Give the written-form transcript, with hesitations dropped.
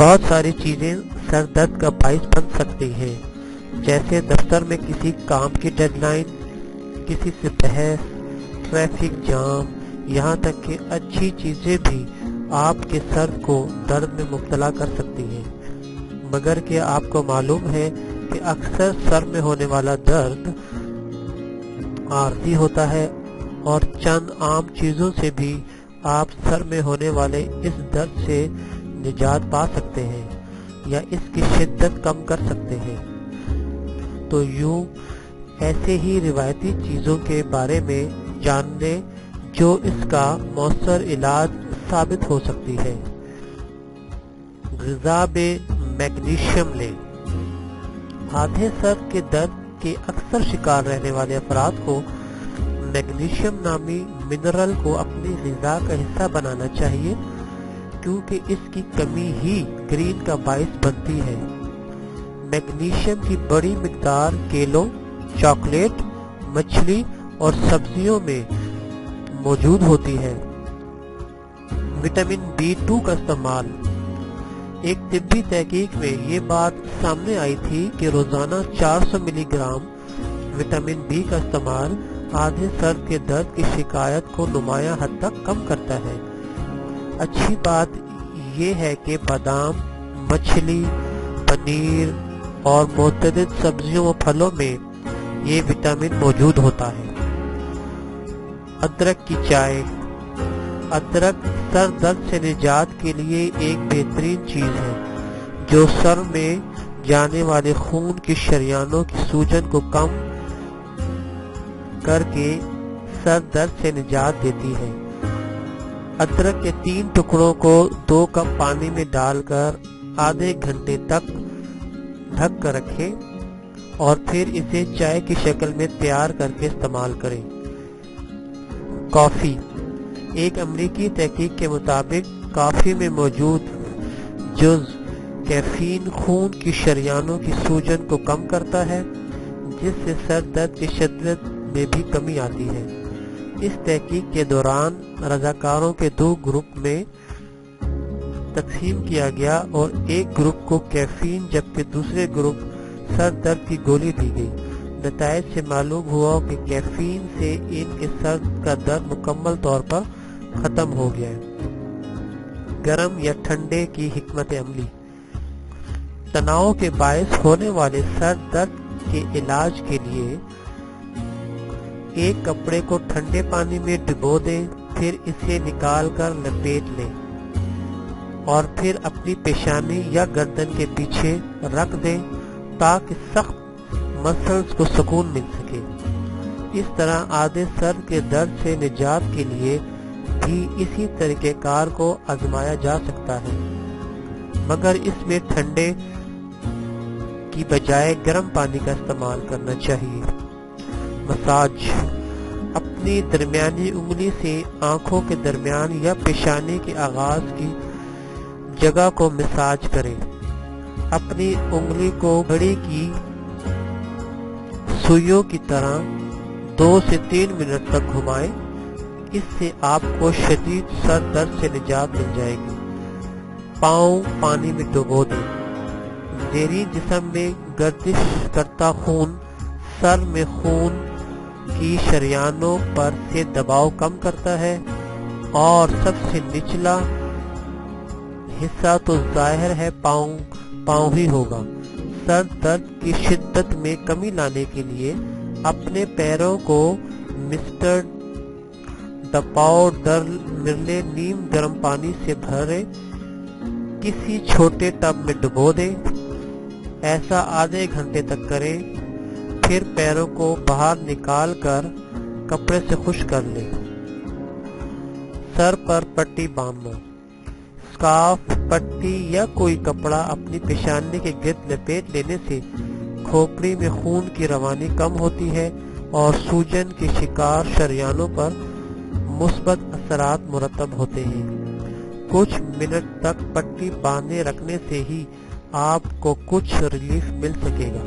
बहुत सारी चीजें सर दर्द का बाइस बन सकती हैं, जैसे दफ्तर में किसी काम की डेडलाइन, किसी से बहस, ट्रैफिक जाम, यहाँ तक कि अच्छी चीजें भी आपके सर को दर्द में मुब्तला कर सकती हैं। मगर क्या आपको मालूम है कि अक्सर सर में होने वाला दर्द आर्जी होता है और चंद आम चीजों से भी आप सर में होने वाले इस दर्द से निजात पा सकते हैं या इसकी शिद्दत कम कर सकते हैं। तो यूं ऐसे ही रिवायती चीजों के बारे में जानने जो इसका मौसर इलाज साबित हो सकती है। ग़िज़ा में मैग्नीशियम लें। आधे सर के दर्द के अक्सर शिकार रहने वाले अफराद को मैग्नीशियम नामी मिनरल को अपनी ग़िज़ा का हिस्सा बनाना चाहिए, क्योंकि इसकी कमी ही ग्रीन का बाइस बनती है। मैग्नीशियम की बड़ी मिकदार केलों, चॉकलेट, मछली और सब्जियों में मौजूद होती है। विटामिन B2 का इस्तेमाल। एक तिब्बी तहकीक में ये बात सामने आई थी कि रोजाना 400 मिलीग्राम विटामिन B का इस्तेमाल आधे सर के दर्द की शिकायत को नुमाया हद तक कम करता है। अच्छी बात ये है कि बादाम, मछली, पनीर और मुतअद्दिद सब्जियों व फलों में ये विटामिन मौजूद होता है। अदरक की चाय। अदरक सर दर्द से निजात के लिए एक बेहतरीन चीज है जो सर में जाने वाले खून की शरियानों की सूजन को कम करके सर दर्द से निजात देती है। अदरक के 3 टुकड़ों को 2 कप पानी में डालकर आधे घंटे तक ढक कर रखें और फिर इसे चाय की शक्ल में तैयार करके इस्तेमाल करें। कॉफी। एक अमरीकी तहकीक के मुताबिक कॉफी में मौजूद जुज़ कैफीन खून की शरियानों की सूजन को कम करता है, जिससे सर दर्द की शिद्दत में भी कमी आती है। इस तहकीक के दौरान रज़ाकारों के 2 ग्रुप में तकसीम किया गया और एक ग्रुप को कैफीन जबकि दूसरे ग्रुप सर दर्द की गोली दी गई। नताइज से मालूम हुआ कि कैफीन से इनके सर का दर्द मुकम्मल तौर पर खत्म हो गया है। गर्म या ठंडे की हिकमत अमली। तनाव के बायस होने वाले सर दर्द के इलाज के लिए एक कपड़े को ठंडे पानी में डुबो दें, फिर इसे निकाल कर लपेट लें और फिर अपनी पेशानी या गर्दन के पीछे रख दें ताकि सख्त मसल्स को सुकून मिल सके। इस तरह आधे सर के दर्द से निजात के लिए भी इसी तरीक़ेकार को आजमाया जा सकता है, मगर इसमें ठंडे की बजाय गर्म पानी का इस्तेमाल करना चाहिए। मसाज। अपनी दरमियानी उंगली से आंखों के दरमियान या पेशानी के आगाज की जगह को मसाज करें। अपनी उंगली को घड़ी की सुइयों की तरह 2 से 3 मिनट तक घुमाएं। इससे आपको शदीद सर दर्द से निजात मिल जाएगी। पाँव पानी में डुबो दें। ज़ेरी जिस्म में गर्दिश करता खून सर में खून की शरियानों पर से दबाव कम करता है और सबसे निचला हिस्सा तो जाहिर है पाँव ही होगा। सर दर्द की शिद्दत में कमी लाने के लिए अपने पैरों को मिस्टर दपाउडर मिरले नीम गर्म पानी से भरे किसी छोटे टब में डुबो दें। ऐसा आधे घंटे तक करें, फिर पैरों को बाहर निकाल कर कपड़े से खुश कर लें। सर पर पट्टी बांधना। स्कार्फ, पट्टी या कोई कपड़ा अपनी पेशानी के गिर्द लपेट लेने से खोपड़ी में खून की रवानी कम होती है और सूजन के शिकार शरियानों पर मुस्बत असरात मुरतब होते हैं। कुछ मिनट तक पट्टी बांधे रखने से ही आपको कुछ रिलीफ मिल सकेगा।